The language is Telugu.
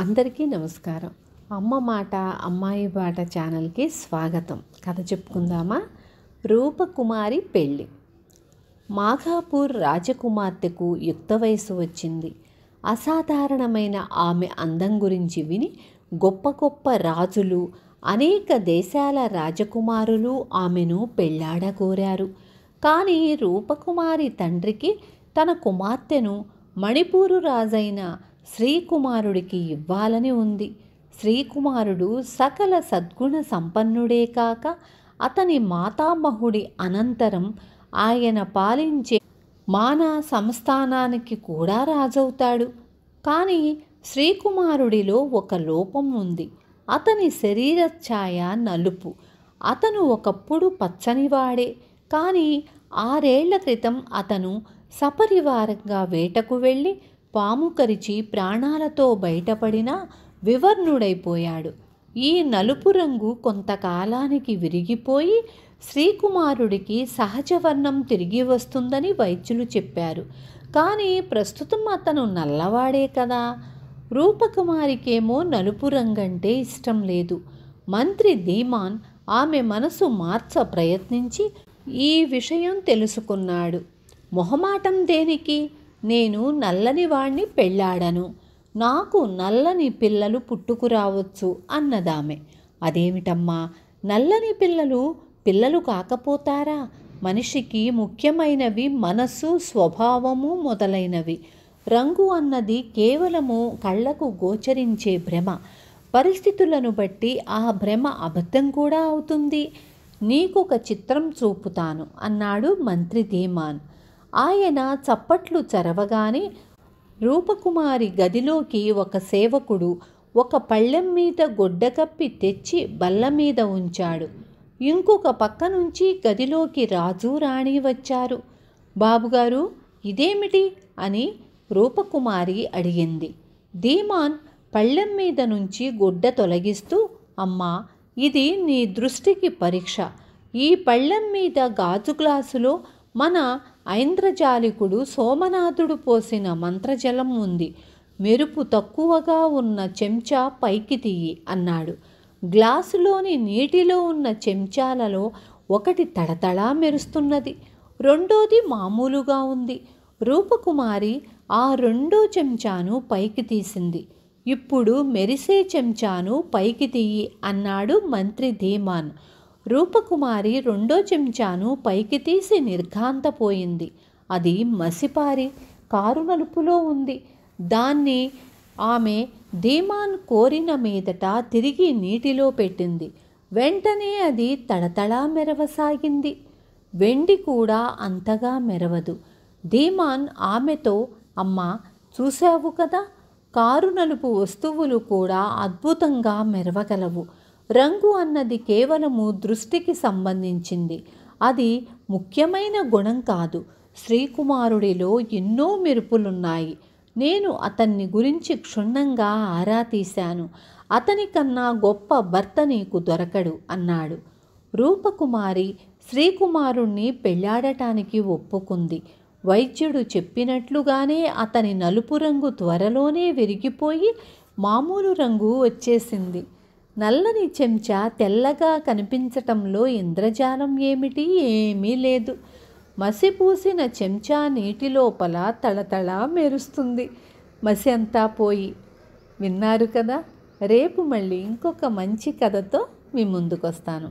అందరికీ నమస్కారం. అమ్మ మాట అమ్మాయి బాట ఛానల్కి స్వాగతం. కథ చెప్పుకుందామా? రూపకుమారి పెళ్ళి. మాఘాపూర్ రాజకుమార్తెకు యుక్త వయసు వచ్చింది. అసాధారణమైన ఆమె అందం గురించి విని గొప్ప గొప్ప రాజులు, అనేక దేశాల రాజకుమారులు ఆమెను పెళ్ళాడగోరారు. కానీ రూపకుమారి తండ్రికి తన కుమార్తెను మణిపూరు రాజైన శ్రీకుమారుడికి ఇవ్వాలని ఉంది. శ్రీకుమారుడు సకల సద్గుణ సంపన్నుడే కాక అతని మాతామహుడి అనంతరం ఆయన పాలించే మానా సంస్థానానికి కూడా రాజవుతాడు. కానీ శ్రీకుమారుడిలో ఒక లోపం ఉంది. అతని శరీర ఛాయ నలుపు. అతను ఒకప్పుడు పచ్చనివాడే. కానీ 6 ఏళ్ల క్రితం అతను సపరివారంగా వేటకు వెళ్ళి పాము కరిచి ప్రాణాలతో బయటపడినా వివర్ణుడైపోయాడు. ఈ నలుపు రంగు కొంతకాలానికి విరిగిపోయి శ్రీకుమారుడికి సహజ వర్ణం తిరిగి వస్తుందని వైద్యులు చెప్పారు. కానీ ప్రస్తుతం అతను నల్లవాడే కదా. రూపకుమారికేమో నలుపు రంగంటే ఇష్టం లేదు. మంత్రి ధీమాన్ ఆమె మనసు మార్చ ప్రయత్నించి ఈ విషయం తెలుసుకున్నాడు. మొహమాటం దేనికి? నేను నల్లని వాణ్ణి పెళ్ళాడను, నాకు నల్లని పిల్లలు పుట్టుకురావచ్చు అన్నదామె. అదేమిటమ్మా, నల్లని పిల్లలు కాకపోతారా? మనిషికి ముఖ్యమైనవి మనస్సు, స్వభావము మొదలైనవి. రంగు అన్నది కేవలము కళ్ళకు గోచరించే భ్రమ. పరిస్థితులను బట్టి ఆ భ్రమ అబద్ధం కూడా అవుతుంది. నీకొక చిత్రం చూపుతాను అన్నాడు మంత్రి ధీమాన్. ఆయన చప్పట్లు చరవగానే రూపకుమారి గదిలోకి ఒక సేవకుడు ఒక పళ్ళెం మీద గొడ్డ కప్పి తెచ్చి బల్ల మీద ఉంచాడు. ఇంకొక పక్క నుంచి గదిలోకి రాజు రాణి వచ్చారు. బాబుగారు, ఇదేమిటి అని రూపకుమారి అడిగింది. ధీమాన్ పళ్ళెం మీద నుంచి గుడ్డ తొలగిస్తూ, అమ్మా, ఇది నీ దృష్టికి పరీక్ష. ఈ పళ్ళెం మీద గాజు గ్లాసులో మన ఐంద్రజాలికుడు సోమనాథుడు పోసిన మంత్రజలం ఉంది. మెరుపు తక్కువగా ఉన్న చెంచా పైకి తీయి అన్నాడు. గ్లాసులోని నీటిలో ఉన్న చెంచాలలో ఒకటి తడతడా మెరుస్తున్నది, రెండోది మామూలుగా ఉంది. రూపకుమారి ఆ రెండో చెంచాను పైకి తీసింది. ఇప్పుడు మెరిసే చెంచాను పైకి తీయి అన్నాడు మంత్రి ధీమాన్. రూపకుమారి రెండో చెంచాను పైకి తీసి నిర్ఘాంతపోయింది. అది మసిపారి కారు నలుపులో ఉంది. దాన్ని ఆమె ధీమాన్ కోరిన మీదట తిరిగి నీటిలో పెట్టింది. వెంటనే అది తడతడా మెరవసాగింది. వెండి కూడా అంతగా మెరవదు. ధీమాన్ ఆమెతో, అమ్మా, చూశావు కదా, కారు నలుపు వస్తువులు కూడా అద్భుతంగా మెరవగలవు. రంగు అన్నది కేవలము దృష్టికి సంబంధించింది. అది ముఖ్యమైన గుణం కాదు. శ్రీకుమారుడిలో ఎన్నో మెరుపులున్నాయి. నేను అతన్ని గురించి క్షుణ్ణంగా ఆరా తీశాను. అతని కన్నా గొప్ప భర్త నీకు దొరకడు అన్నాడు. రూపకుమారి శ్రీకుమారుణ్ణి పెళ్ళాడటానికి ఒప్పుకుంది. వైద్యుడు చెప్పినట్లుగానే అతని నలుపు రంగు త్వరలోనే విరిగిపోయి మామూలు రంగు వచ్చేసింది. నల్లని చెంచా తెల్లగా కనిపించటంలో ఇంద్రజాలం ఏమిటి? ఏమీ లేదు. మసిపూసిన చెంచా నీటి లోపల తళతళ మెరుస్తుంది. మసి అంతా పోయి. విన్నారు కదా. రేపు మళ్ళీ ఇంకొక మంచి కథతో మీ ముందుకొస్తాను.